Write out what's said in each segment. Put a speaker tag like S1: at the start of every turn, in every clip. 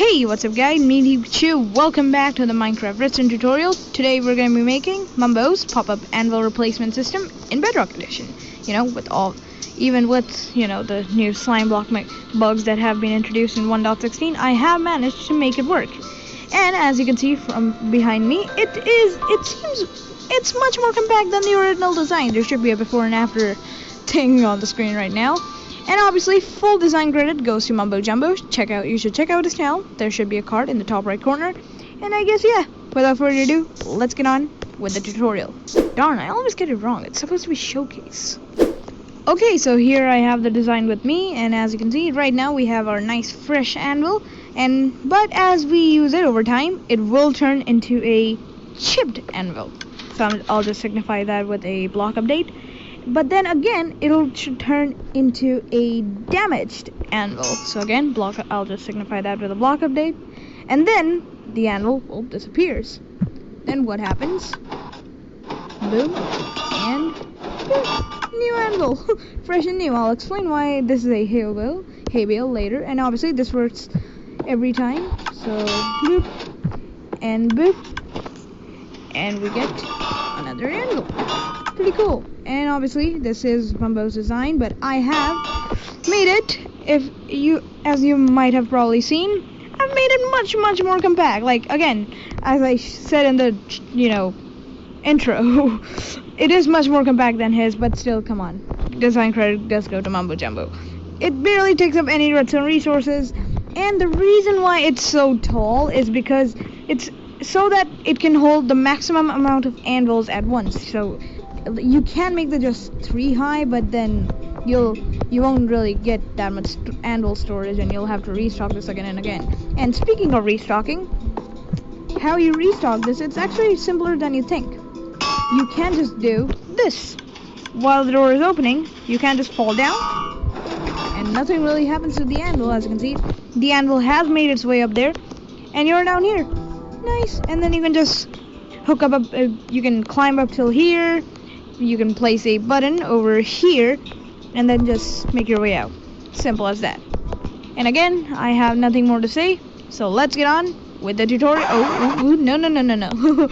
S1: Hey, what's up guys, me TVkachu, welcome back to the Minecraft Redstone tutorial. Today we're going to be making Mumbo's Pop-Up Anvil Replacement System in Bedrock Edition. You know, even with, the new slime block bugs that have been introduced in 1.16, I have managed to make it work. And as you can see from behind me, it's much more compact than the original design. There should be a before and after thing on the screen right now. And obviously, full design credit goes to Mumbo Jumbo. You should check out his channel. There should be a card in the top right corner. And I guess, yeah, without further ado, let's get on with the tutorial. Darn, I always get it wrong. It's supposed to be showcase. Okay, so here I have the design with me. And as you can see, right now we have our nice fresh anvil. But as we use it over time, it will turn into a chipped anvil. So I'll just signify that with a block update. But then again, should turn into a damaged anvil. So again, I'll just signify that with a block update. And then the anvil disappears. Then what happens? Boom. And boom, new anvil. Fresh and new. I'll explain why this is a hay bale later. And obviously this works every time. So boop and boop. And we get another anvil. Pretty cool. And obviously this is Mumbo's design, but I have made it, as you might have probably seen, I've made it much more compact. Like, again, as I said in the intro, it is much more compact than his, but still, come on, design credit does go to Mumbo Jumbo. It barely takes up any redstone resources, and the reason why it's so tall is because it's so that it can hold the maximum amount of anvils at once. So you can make the just 3 high, but then you won't really get that much anvil storage, and you'll have to restock this again and again. And speaking of restocking, how you restock this, it's actually simpler than you think. You can just do this. While the door is opening, you can just fall down, and nothing really happens to the anvil. As you can see, the anvil has made its way up there, and you're down here. Nice. And then you can just hook up, you can climb up till here. You can place a button over here and then just make your way out. Simple as that. And again, I have nothing more to say, so let's get on with the tutorial. No.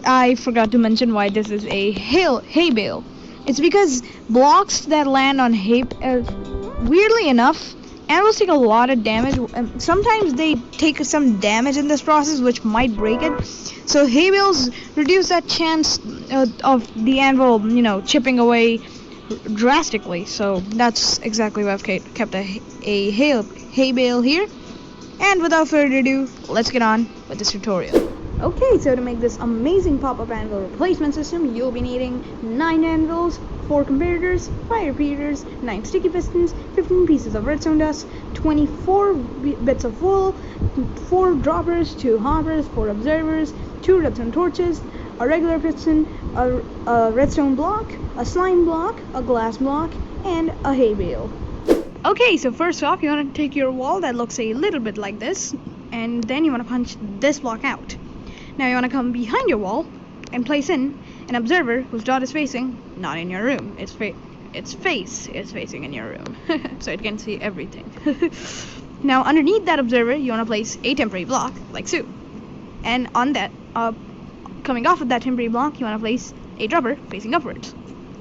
S1: I forgot to mention why this is a hay bale. It's because blocks that land on hay, weirdly enough, anvils take a lot of damage. Sometimes they take some damage in this process, which might break it. So hay bales reduce that chance of the anvil, chipping away drastically. So that's exactly why I've kept a hay bale here. And without further ado, let's get on with this tutorial. Okay, so to make this amazing pop-up anvil replacement system, you'll be needing 9 anvils, 4 comparators, 5 repeaters, 9 sticky pistons, 15 pieces of redstone dust, 24 bits of wool, 4 droppers, 2 hoppers, 4 observers, 2 redstone torches, a regular piston, a redstone block, a slime block, a glass block, and a hay bale. Okay, so first off, you want to take your wall that looks a little bit like this, and then you want to punch this block out. Now you want to come behind your wall and place in an observer whose dot is facing not in your room. Its face is facing in your room, so it can see everything. Now underneath that observer, you want to place a temporary block like so. And on that, coming off of that temporary block, you want to place a dropper facing upwards.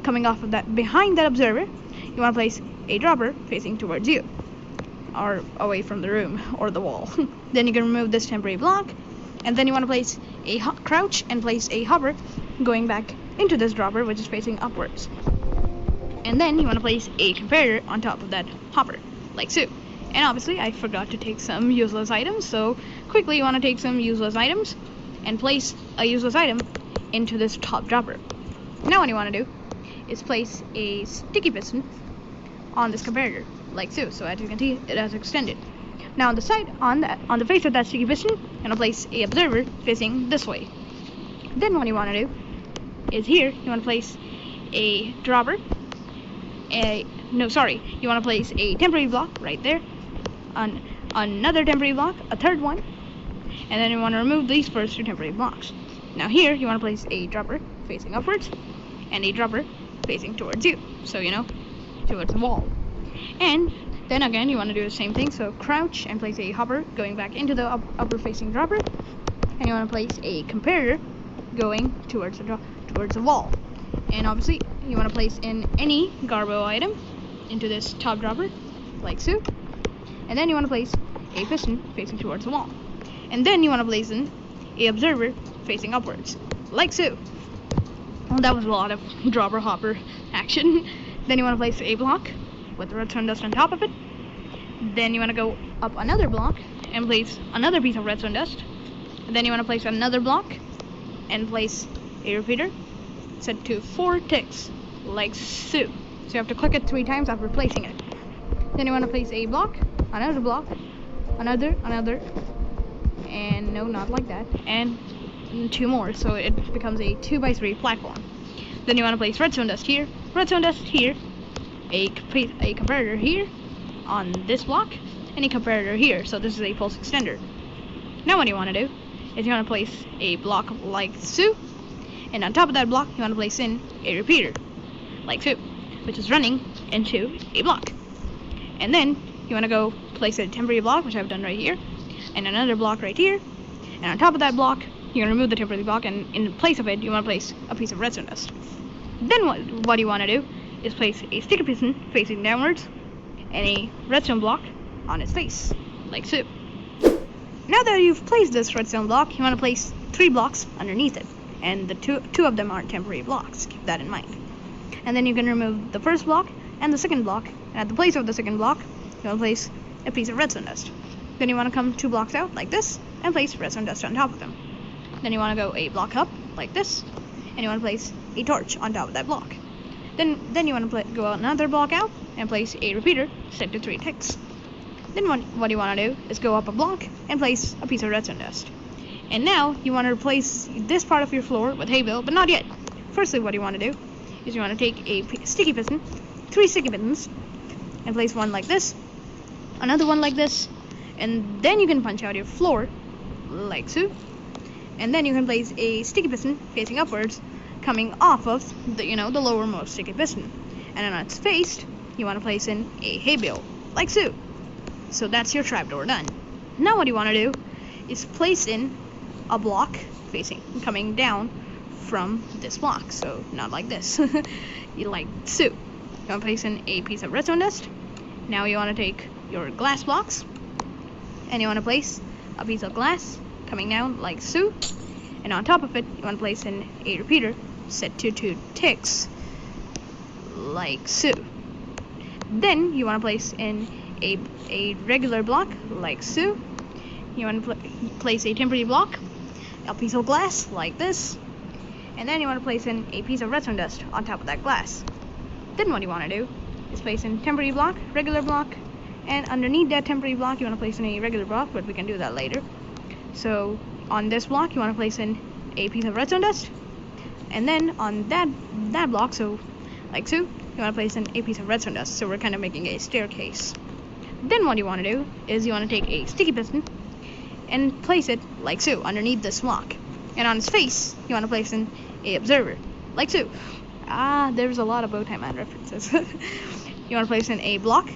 S1: Coming off of that, behind that observer, you want to place a dropper facing towards you, or away from the room or the wall. Then you can remove this temporary block. And then you want to place a crouch and place a hopper going back into this dropper, which is facing upwards. And then you want to place a comparator on top of that hopper, like so. And obviously I forgot to take some useless items, so quickly you want to take some useless items and place a useless item into this top dropper. Now what you want to do is place a sticky piston on this comparator, like so. So as you can see, it has extended. Now on the side, on the face of that sticky piston, you're going to place a observer facing this way. Then what you want to do is here, you want to place a dropper. You want to place a temporary block right there, on another temporary block, a third one, and then you want to remove these first 2 temporary blocks. Now here, you want to place a dropper facing upwards, and a dropper facing towards you, so towards the wall. And Then again, you want to do the same thing, so crouch and place a hopper going back into the upper facing dropper, and you want to place a comparator going towards the wall. And obviously, you want to place in any Garbo item into this top dropper, like so. And then you want to place a piston facing towards the wall. And then you want to place in a observer facing upwards, like so. Well, that was a lot of dropper hopper action. Then you want to place a block with the redstone dust on top of it. Then you want to go up another block and place another piece of redstone dust. And then you want to place another block and place a repeater set to 4 ticks, like so. So you have to click it 3 times after placing it. Then you want to place a block, another block, another, and no, not like that, and 2 more, so it becomes a 2x3 platform. Then you want to place redstone dust here, a comparator here on this block, and a comparator here. So this is a pulse extender. Now what you want to do is you want to place a block like so, and on top of that block you want to place in a repeater like so, which is running into a block. And then you want to go place a temporary block, which I've done right here, and another block right here, and on top of that block you're going to remove the temporary block, and in place of it you want to place a piece of redstone dust. Then what you want to do is place a sticky piston facing downwards and a redstone block on its face, like so. Now that you've placed this redstone block, you want to place 3 blocks underneath it, and the two of them aren't temporary blocks, keep that in mind. And then you can remove the first block and the second block, and at the place of the second block you want to place a piece of redstone dust. Then you want to come 2 blocks out like this and place redstone dust on top of them. Then you want to go a block up like this, and you want to place a torch on top of that block. Then you want to go another block out and place a repeater set to 3 ticks. Then what you want to do is go up a block and place a piece of redstone dust. And now you want to replace this part of your floor with hay bale, but not yet. Firstly, what you want to do is you want to take a sticky piston, 3 sticky pistons, and place one like this, another one like this, and then you can punch out your floor like so. And then you can place a sticky piston facing upwards, coming off of the the lowermost sticky piston. And then on its face, you want to place in a hay bale, like so. So that's your trapdoor done. Now what you want to do is place in a block coming down from this block. So not like this, you like so. You want to place in a piece of redstone dust. Now you want to take your glass blocks, and you want to place a piece of glass coming down like so, and on top of it you want to place in a repeater set to 2 ticks, like so. Then you want to place in a regular block like so. You want to place a temporary block, a piece of glass like this, and then you want to place in a piece of redstone dust on top of that glass. Then what you want to do is place in temporary block, regular block, and underneath that temporary block you want to place in a regular block, but we can do that later. So on this block you want to place in a piece of redstone dust, and then on that block, so like so, you want to place in a piece of redstone dust. So we're kind of making a staircase. Then what you want to do is you want to take a sticky piston and place it like so underneath this block, and on its face you want to place in a observer like so. There's a lot of Bowtie Man references. You want to place in a block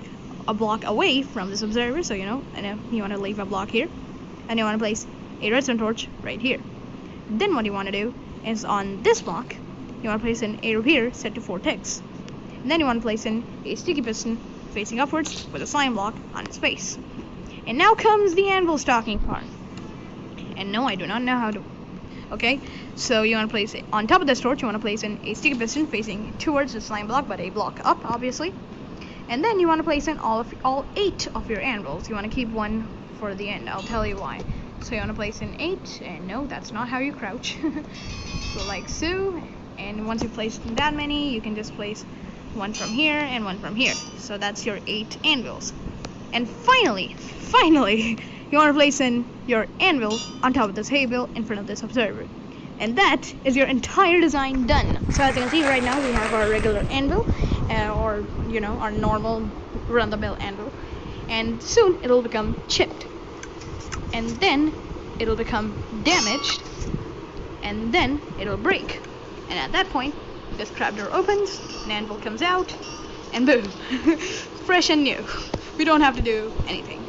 S1: away from this observer, so and you want to leave a block here, and you want to place a redstone torch right here. Then what you want to do is on this block you want to place in a repeater set to 4 ticks, and then you want to place in a sticky piston facing upwards with a slime block on its face. And now comes the anvil stocking part. And no, I do not know how to. Okay, so you want to place it on top of this torch. You want to place in a sticky piston facing towards the slime block, but a block up, obviously. And then you want to place in all 8 of your anvils. You want to keep one for the end. I'll tell you why. So you want to place in 8, and no, that's not how you crouch. So like so. And once you place that many, you can just place one from here and one from here. So that's your 8 anvils. And finally, you want to place in your anvil on top of this hay bale in front of this observer. And that is your entire design done. So as you can see right now, we have our regular anvil, or our normal run-of-the-mill anvil. And soon it'll become chipped. And then it'll become damaged. And then it'll break. And at that point, this trapdoor opens, an anvil comes out, and boom, fresh and new. We don't have to do anything.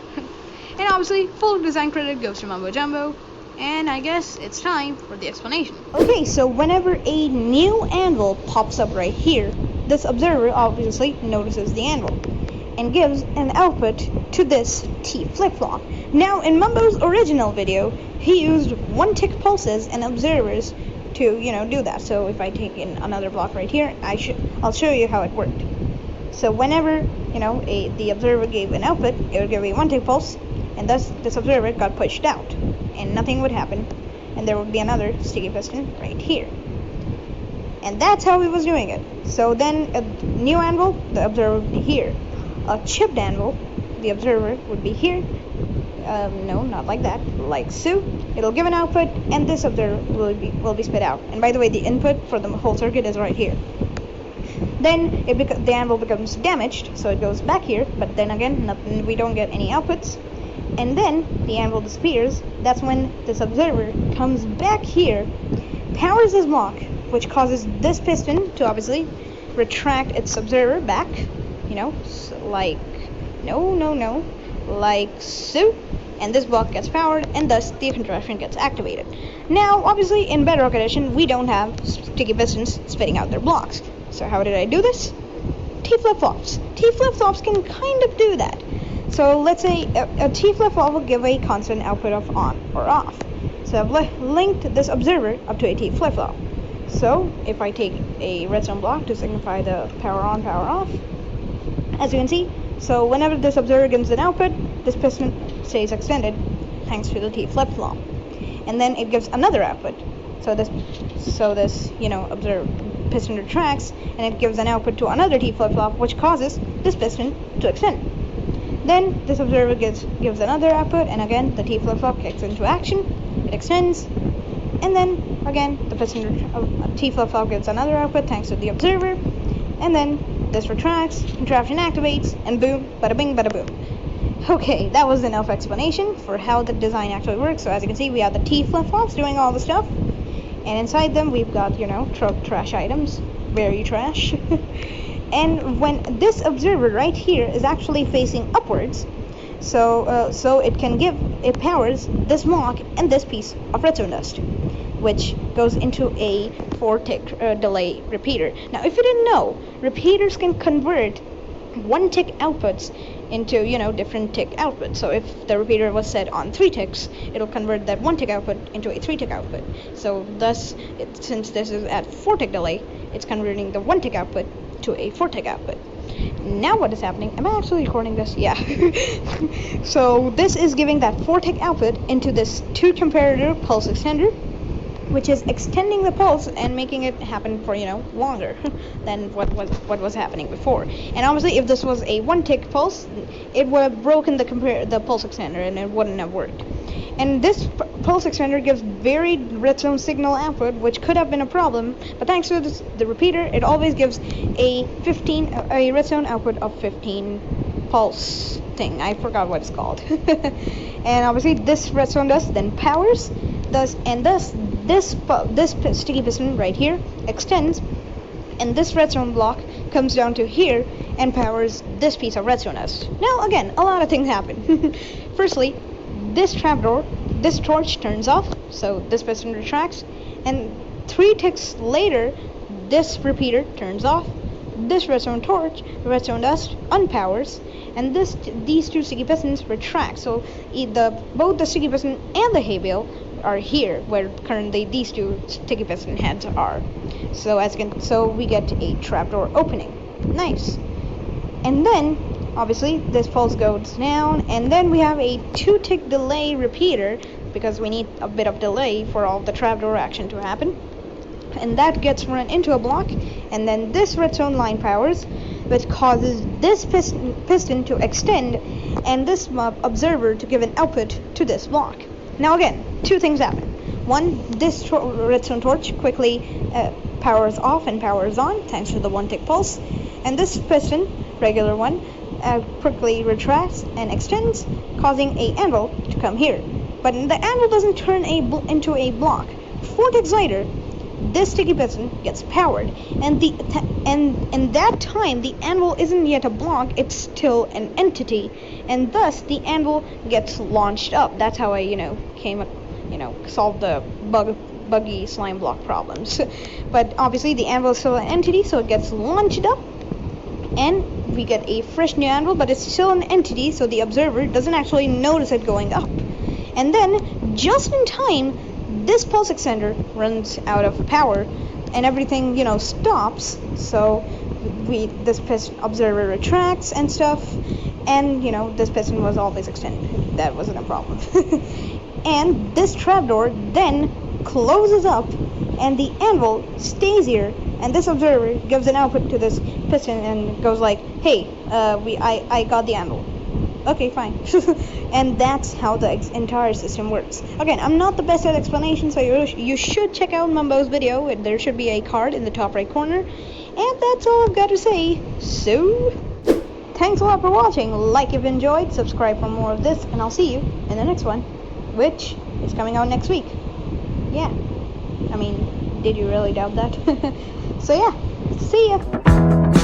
S1: And obviously, full design credit goes to Mumbo Jumbo. And I guess it's time for the explanation. Okay, so whenever a new anvil pops up right here, this observer obviously notices the anvil and gives an output to this T flip-flop. Now, in Mumbo's original video, he used 1-tick pulses and observers to, do that. So if I take in another block right here, I'll show you how it worked. So whenever, the observer gave an output, it would give a 1-tick pulse, and thus this observer got pushed out, and nothing would happen, and there would be another sticky piston right here. And that's how he was doing it. So then a new anvil, the observer would be here. A chipped anvil, the observer would be here. No, not like that, like so. It'll give an output, and this observer will be spit out. And by the way, the input for the whole circuit is right here. Then the anvil becomes damaged, so it goes back here, but then again, we don't get any outputs. And then the anvil disappears. That's when this observer comes back here, powers this block, which causes this piston to obviously retract its observer back, like like so, and this block gets powered, and thus the contraption gets activated. Now, obviously, in Bedrock Edition, we don't have sticky pistons spitting out their blocks. So how did I do this? T flip-flops. T flip-flops can kind of do that. So let's say a T flip-flop will give a constant output of on or off. So I've linked this observer up to a T flip-flop. So if I take a redstone block to signify the power on, power off, as you can see, so whenever this observer gives an output, this piston stays extended thanks to the T flip-flop. And then it gives another output. So this observer piston retracts, and it gives an output to another T flip-flop, which causes this piston to extend. Then this observer gives another output, and again the T flip-flop kicks into action. It extends, and then again the piston T flip-flop gives another output thanks to the observer, and then this retracts, contraption activates, and boom, bada bing, bada boom. Okay, that was enough explanation for how the design actually works. So as you can see, we have the T flip-flops doing all the stuff, and inside them we've got trash items, very trash. And when this observer right here is actually facing upwards, so it powers this block and this piece of redstone dust, which goes into a 4-tick delay repeater. Now, if you didn't know, repeaters can convert 1-tick outputs into different tick outputs. So if the repeater was set on 3 ticks, it'll convert that 1-tick output into a 3-tick output. So thus, since this is at 4-tick delay, it's converting the 1-tick output to a 4-tick output. Now what is happening? Am I actually recording this? Yeah. So this is giving that 4-tick output into this 2-comparator pulse extender, which is extending the pulse and making it happen for longer than what was happening before. And obviously, if this was a 1-tick pulse, it would have broken the pulse extender, and it wouldn't have worked. And this pulse extender gives varied redstone signal output, which could have been a problem, but thanks to the repeater, it always gives a redstone output of 15 pulse thing. I forgot what it's called. And obviously, this redstone dust then powers, thus this sticky piston right here extends, and this redstone block comes down to here and powers this piece of redstone dust. Now again, a lot of things happen. Firstly, this torch turns off, so this piston retracts, and 3 ticks later, this repeater turns off, this redstone dust unpowers, and these 2 sticky pistons retract. So both the sticky piston and the hay bale are here, where currently these 2 sticky piston heads are. So we get a trapdoor opening. Nice. And then obviously this pulse goes down, and then we have a 2-tick delay repeater, because we need a bit of delay for all the trapdoor action to happen. And that gets run into a block, and then this redstone line powers, which causes this piston to extend, and this observer to give an output to this block. Now again, 2 things happen. One, this redstone torch quickly powers off and powers on thanks to the 1-tick pulse, and this piston, regular one, quickly retracts and extends, causing a anvil to come here. But the anvil doesn't turn into a block. 4 ticks later, this sticky piston gets powered, and in that time the anvil isn't yet a block, it's still an entity, and thus the anvil gets launched up. That's how I solved the buggy slime block problems. But obviously the anvil is still an entity, so it gets launched up, and we get a fresh new anvil, but it's still an entity, so the observer doesn't actually notice it going up. And then, just in time, this pulse extender runs out of power, and everything, stops. So this piston observer retracts and stuff, and this piston was always extended. That wasn't a problem. And this trapdoor then closes up, and the anvil stays here, and this observer gives an output to this piston and goes like, hey, I got the anvil. Okay, fine. And that's how the entire system works. Again, I'm not the best at explanation, so you should check out Mumbo's video. There should be a card in the top right corner. And that's all I've got to say. So, thanks a lot for watching. Like if you enjoyed, subscribe for more of this, and I'll see you in the next one, which is coming out next week. Yeah. I mean, did you really doubt that? So yeah, see ya!